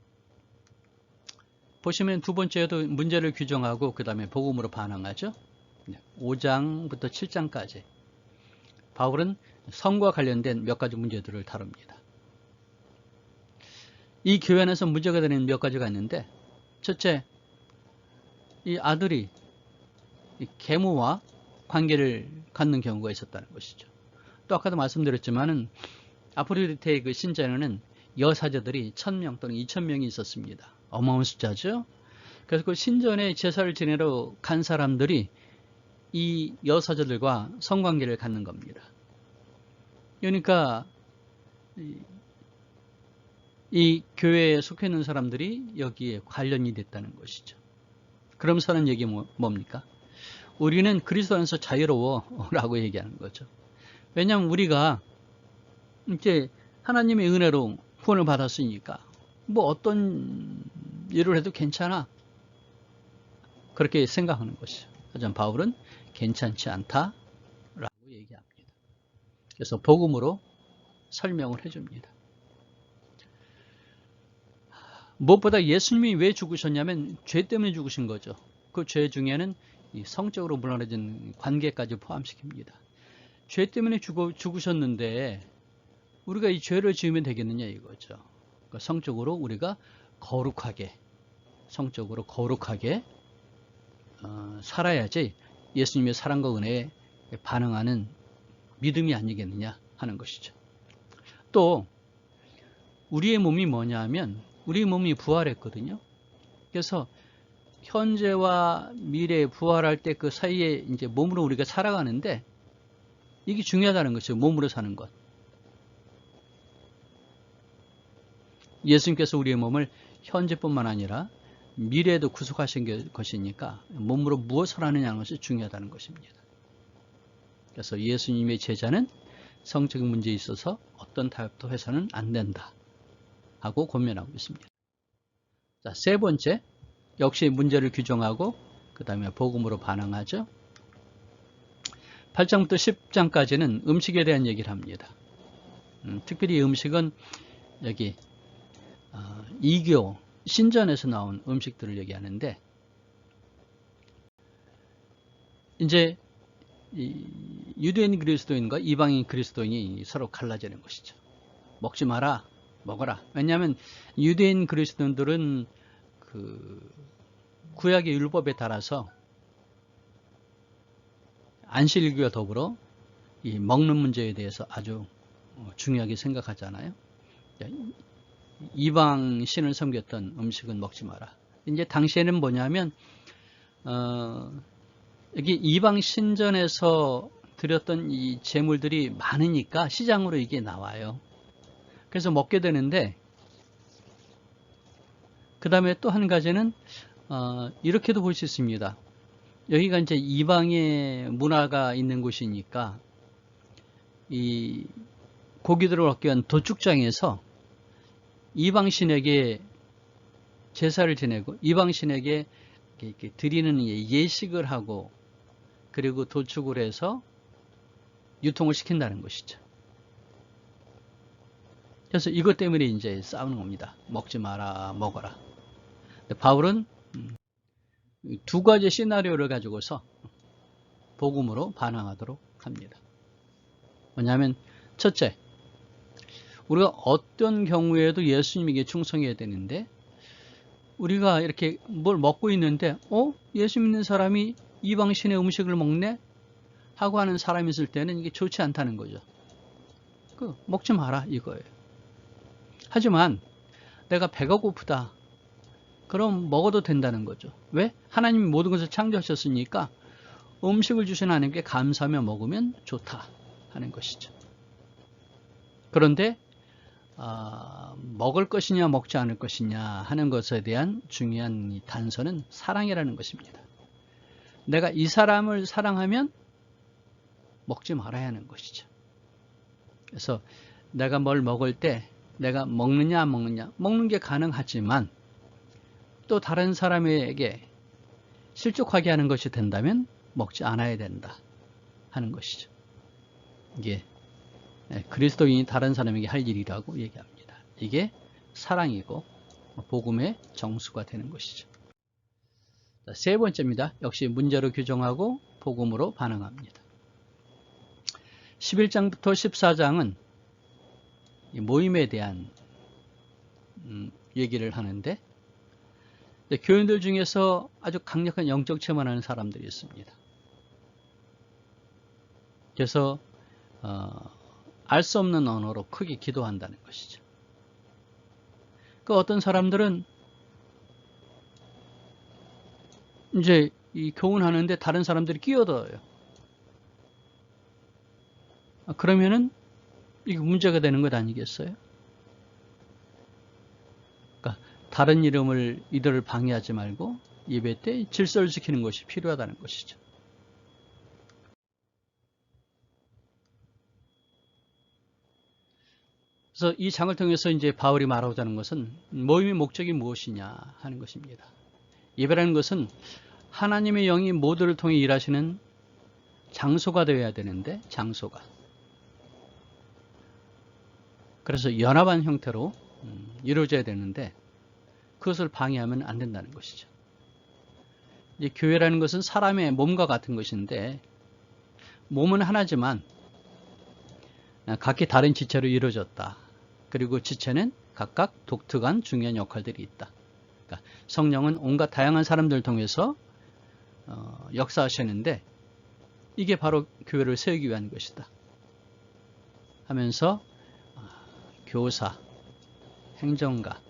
보시면 두 번째에도 문제를 규정하고 그 다음에 복음으로 반응하죠. 5장부터 7장까지 바울은 성과 관련된 몇 가지 문제들을 다룹니다. 이 교회 안에서 문제가 되는 몇 가지가 있는데, 첫째, 이 아들이 이 계모와 관계를 갖는 경우가 있었다는 것이죠. 또 아까도 말씀드렸지만은 아프로디테의 그 신전에는 여사제들이 1000명 또는 2000명이 있었습니다. 어마어마한 숫자죠. 그래서 그 신전에 제사를 지내러 간 사람들이 이 여사제들과 성관계를 갖는 겁니다. 그러니까 이 교회에 속해 있는 사람들이 여기에 관련이 됐다는 것이죠. 그러면서 하는 얘기 뭡니까? 우리는 그리스도 안에서 자유로워 라고 얘기하는 거죠. 왜냐하면 우리가 이제 하나님의 은혜로 구원을 받았으니까 뭐 어떤 일을 해도 괜찮아 그렇게 생각하는 것이죠. 하지만 바울은 괜찮지 않다라고 얘기합니다. 그래서 복음으로 설명을 해줍니다. 무엇보다 예수님이 왜 죽으셨냐면 죄 때문에 죽으신 거죠. 그 죄 중에는 이 성적으로 무너진 관계까지 포함시킵니다. 죄 때문에 죽으셨는데 우리가 이 죄를 지으면 되겠느냐 이거죠. 그러니까 성적으로 우리가 성적으로 거룩하게 살아야지 예수님의 사랑과 은혜에 반응하는 믿음이 아니겠느냐 하는 것이죠. 또 우리의 몸이 뭐냐 하면 우리 몸이 부활했거든요. 그래서 현재와 미래에 부활할 때 그 사이에 이제 몸으로 우리가 살아가는데 이게 중요하다는 것이죠. 몸으로 사는 것. 예수님께서 우리의 몸을 현재뿐만 아니라 미래에도 구속하신 것이니까 몸으로 무엇을 하느냐는 것이 중요하다는 것입니다. 그래서 예수님의 제자는 성적인 문제에 있어서 어떤 타협도 해서는 안 된다 하고 권면하고 있습니다. 자, 세 번째, 역시 문제를 규정하고 그 다음에 복음으로 반응하죠. 8장부터 10장까지는 음식에 대한 얘기를 합니다. 특별히 음식은 여기 이교 신전에서 나온 음식들을 얘기하는데 이제 유대인 그리스도인과 이방인 그리스도인이 서로 갈라지는 것이죠. 먹지 마라, 먹어라. 왜냐하면 유대인 그리스도인들은 그 구약의 율법에 따라서 안식일과 더불어 이 먹는 문제에 대해서 아주 중요하게 생각하잖아요. 이방 신을 섬겼던 음식은 먹지 마라. 이제 당시에는 뭐냐면 여기 이방 신전에서 드렸던 이 제물들이 많으니까 시장으로 이게 나와요. 그래서 먹게 되는데 그 다음에 또 한 가지는 이렇게도 볼 수 있습니다. 여기가 이제 이방의 문화가 있는 곳이니까 이 고기들을 얻기 위한 도축장에서 이방신에게 제사를 지내고 이방신에게 이렇게 드리는 예식을 하고 그리고 도축을 해서 유통을 시킨다는 것이죠. 그래서 이것 때문에 이제 싸우는 겁니다. 먹지 마라, 먹어라. 바울은 두 가지 시나리오를 가지고서 복음으로 반항하도록 합니다. 뭐냐면 첫째, 우리가 어떤 경우에도 예수님에게 충성해야 되는데 우리가 이렇게 뭘 먹고 있는데 예수 믿는 사람이 이방신의 음식을 먹네? 하고 하는 사람이 있을 때는 이게 좋지 않다는 거죠. 먹지 마라 이거예요. 하지만 내가 배가 고프다. 그럼 먹어도 된다는 거죠. 왜? 하나님이 모든 것을 창조하셨으니까 음식을 주신 하나님께 감사하며 먹으면 좋다 하는 것이죠. 그런데 먹을 것이냐 먹지 않을 것이냐 하는 것에 대한 중요한 이 단서는 사랑이라는 것입니다. 내가 이 사람을 사랑하면 먹지 말아야 하는 것이죠. 그래서 내가 뭘 먹을 때 내가 먹느냐 안 먹느냐, 먹는 게 가능하지만 또 다른 사람에게 실족하게 하는 것이 된다면 먹지 않아야 된다 하는 것이죠. 이게 그리스도인이 다른 사람에게 할 일이라고 얘기합니다. 이게 사랑이고 복음의 정수가 되는 것이죠. 세 번째입니다. 역시 문제로 규정하고 복음으로 반응합니다. 11장부터 14장은 모임에 대한 얘기를 하는데 교인들 중에서 아주 강력한 영적 체험하는 사람들이 있습니다. 그래서 알 수 없는 언어로 크게 기도한다는 것이죠. 어떤 사람들은 이제 이 교훈하는데 다른 사람들이 끼어들어요. 그러면은 이게 문제가 되는 것 아니겠어요? 그러니까 다른 이들을 방해하지 말고 예배 때 질서를 지키는 것이 필요하다는 것이죠. 그래서 이 장을 통해서 이제 바울이 말하고자 하는 것은 모임의 목적이 무엇이냐 하는 것입니다. 예배라는 것은 하나님의 영이 모두를 통해 일하시는 장소가 되어야 되는데 장소가. 그래서 연합한 형태로 이루어져야 되는데 그것을 방해하면 안 된다는 것이죠. 이제 교회라는 것은 사람의 몸과 같은 것인데 몸은 하나지만 각기 다른 지체로 이루어졌다. 그리고 지체는 각각 독특한 중요한 역할들이 있다. 그러니까 성령은 온갖 다양한 사람들을 통해서 역사하시는데 이게 바로 교회를 세우기 위한 것이다 하면서 교사, 행정가,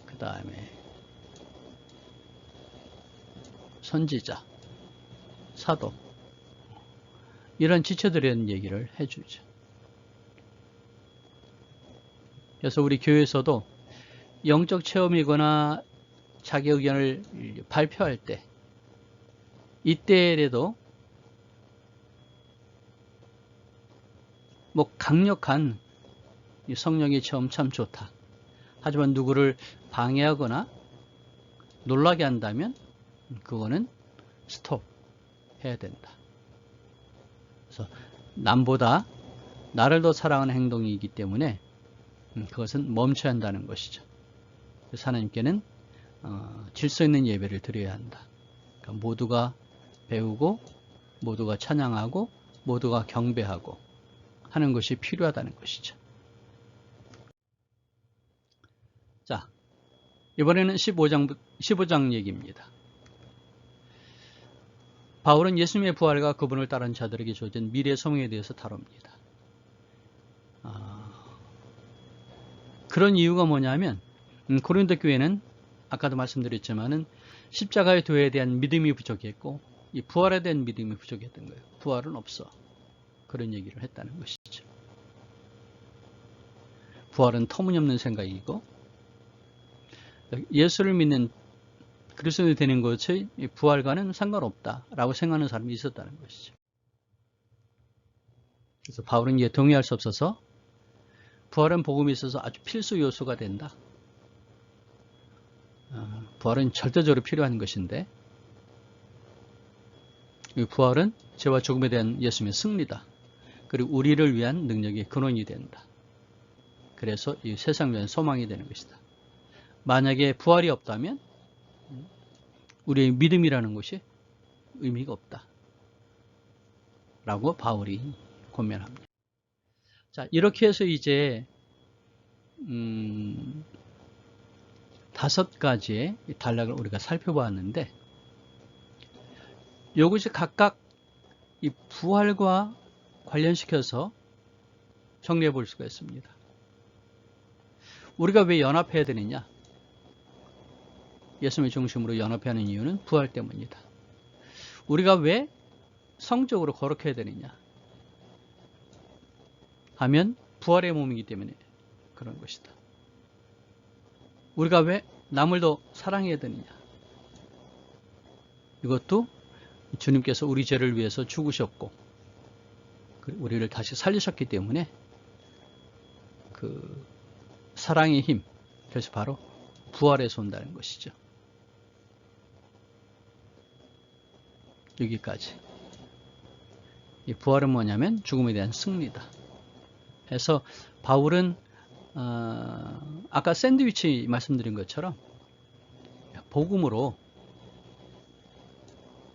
그 다음에 선지자, 사도 이런 지체들에 대한 얘기를 해주죠. 그래서 우리 교회에서도 영적 체험이거나 자기 의견을 발표할 때 이때에도 뭐 강력한 성령의 체험 참 좋다. 하지만 누구를 방해하거나 놀라게 한다면 그거는 스톱 해야 된다. 그래서 남보다 나를 더 사랑하는 행동이기 때문에 그것은 멈춰야 한다는 것이죠. 그래서 하나님께는 질서 있는 예배를 드려야 한다. 그러니까 모두가 배우고 모두가 찬양하고 모두가 경배하고 하는 것이 필요하다는 것이죠. 자, 이번에는 15장 얘기입니다. 바울은 예수님의 부활과 그분을 따른 자들에게 주어진 미래 소명에 대해서 다룹니다. 그런 이유가 뭐냐면 고린도 교회는 아까도 말씀드렸지만은 십자가의 도에 대한 믿음이 부족했고 이 부활에 대한 믿음이 부족했던 거예요. 부활은 없어. 그런 얘기를 했다는 것이죠. 부활은 터무니없는 생각이고 예수를 믿는 그리스도인이 되는 것이 부활과는 상관없다라고 생각하는 사람이 있었다는 것이죠. 그래서 바울은 이에 동의할 수 없어서 부활은 복음에 있어서 아주 필수 요소가 된다. 부활은 절대적으로 필요한 것인데, 이 부활은 죄와 죽음에 대한 예수님의 승리다. 그리고 우리를 위한 능력의 근원이 된다. 그래서 이 세상을 위한 소망이 되는 것이다. 만약에 부활이 없다면 우리의 믿음이라는 것이 의미가 없다. 라고 바울이 권면합니다. 자, 이렇게 해서 이제 5가지의 단락을 우리가 살펴보았는데, 이것이 각각 이 부활과 관련시켜서 정리해 볼 수가 있습니다. 우리가 왜 연합해야 되느냐? 예수님의 중심으로 연합하는 이유는 부활 때문이다. 우리가 왜 성적으로 거룩해야 되느냐 하면 부활의 몸이기 때문에 그런 것이다. 우리가 왜 남을 더 사랑해야 되느냐, 이것도 주님께서 우리 죄를 위해서 죽으셨고 우리를 다시 살리셨기 때문에 그 사랑의 힘, 그래서 바로 부활에서 온다는 것이죠. 여기까지. 이 부활은 뭐냐면 죽음에 대한 승리다. 해서 바울은 아까 샌드위치 말씀드린 것처럼 복음으로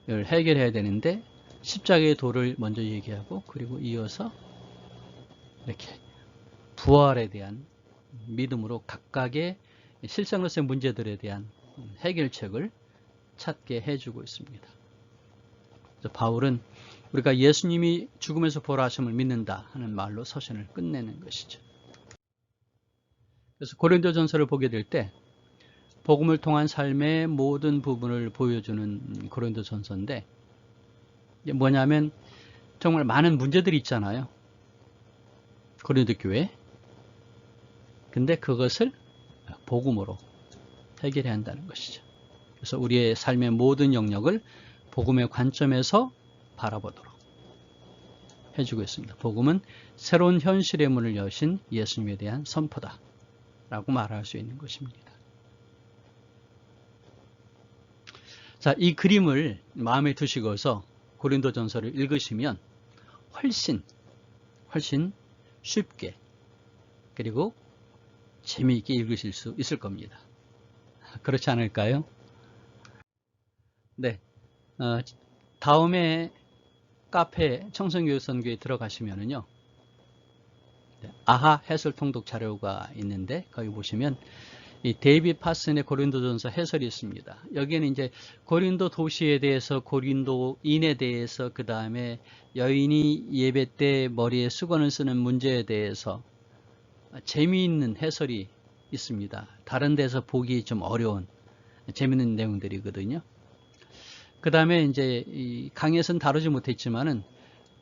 이걸 해결해야 되는데, 십자가의 도를 먼저 얘기하고 그리고 이어서 이렇게 부활에 대한 믿음으로 각각의 실생로서의 문제들에 대한 해결책을 찾게 해주고 있습니다. 그래서 바울은 우리가 예수님이 죽음에서 부활하심을 믿는다 하는 말로 서신을 끝내는 것이죠. 그래서 고린도전서를 보게 될 때 복음을 통한 삶의 모든 부분을 보여주는 고린도전서인데, 뭐냐면 정말 많은 문제들이 있잖아요, 고린도 교회. 근데 그것을 복음으로 해결해야 한다는 것이죠. 그래서 우리의 삶의 모든 영역을 복음의 관점에서 바라보도록 해주고 있습니다. 복음은 새로운 현실의 문을 여신 예수님에 대한 선포다 라고 말할 수 있는 것입니다. 자, 이 그림을 마음에 두시고서 고린도전서를 읽으시면 훨씬 쉽게 그리고 재미있게 읽으실 수 있을 겁니다. 그렇지 않을까요? 네. 다음에 카페 청성교육선교에 들어가시면은요, 아하 해설 통독 자료가 있는데 거기 보시면 이 데이빗 파슨의 고린도전서 해설이 있습니다. 여기에는 이제 고린도 도시에 대해서, 고린도인에 대해서, 그 다음에 여인이 예배 때 머리에 수건을 쓰는 문제에 대해서 재미있는 해설이 있습니다. 다른 데서 보기 좀 어려운 재미있는 내용들이거든요. 그 다음에 이제 이 강의에서는 다루지 못했지만은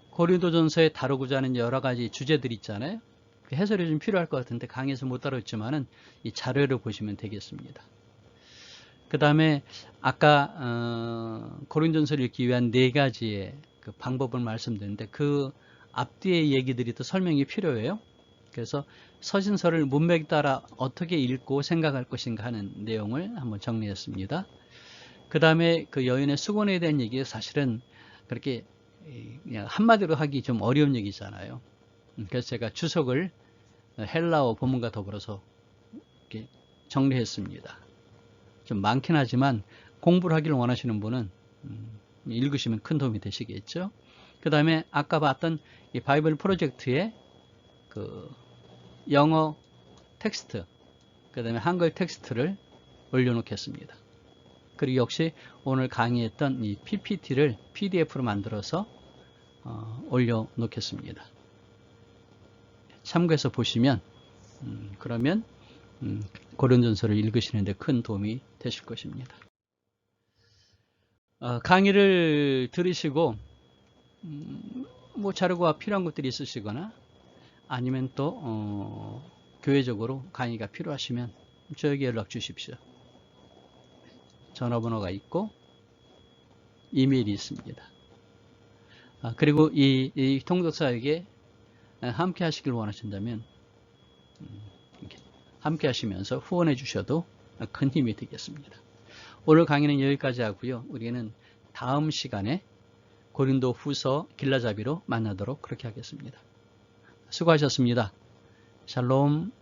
고린도전서에 다루고자 하는 여러 가지 주제들이 있잖아요. 그 해설이 좀 필요할 것 같은데 강의에서 못 다뤘지만은 이 자료를 보시면 되겠습니다. 그 다음에 아까 고린도전서를 읽기 위한 4가지의 그 방법을 말씀드렸는데, 그 앞뒤의 얘기들이 또 설명이 필요해요. 그래서 서신서를 문맥에 따라 어떻게 읽고 생각할 것인가 하는 내용을 한번 정리했습니다. 그 다음에 그 여인의 수건에 대한 얘기가 사실은 그렇게 그냥 한마디로 하기 좀 어려운 얘기잖아요. 그래서 제가 주석을 헬라어 본문과 더불어서 이렇게 정리했습니다. 좀 많긴 하지만 공부를 하기를 원하시는 분은 읽으시면 큰 도움이 되시겠죠. 그 다음에 아까 봤던 이 바이블 프로젝트의 그 영어 텍스트, 그 다음에 한글 텍스트를 올려놓겠습니다. 그리고 역시 오늘 강의했던 이 PPT를 PDF로 만들어서 올려놓겠습니다. 참고해서 보시면 그러면 고린도전서를 읽으시는데 큰 도움이 되실 것입니다. 강의를 들으시고 뭐 자료가 필요한 것들이 있으시거나 아니면 또 교회적으로 강의가 필요하시면 저에게 연락 주십시오. 전화번호가 있고 이메일이 있습니다. 그리고 이 통독사에게 함께 하시길 원하신다면 함께 하시면서 후원해 주셔도 큰 힘이 되겠습니다. 오늘 강의는 여기까지 하고요. 우리는 다음 시간에 고린도 후서 길라잡이로 만나도록 그렇게 하겠습니다. 수고하셨습니다. 샬롬.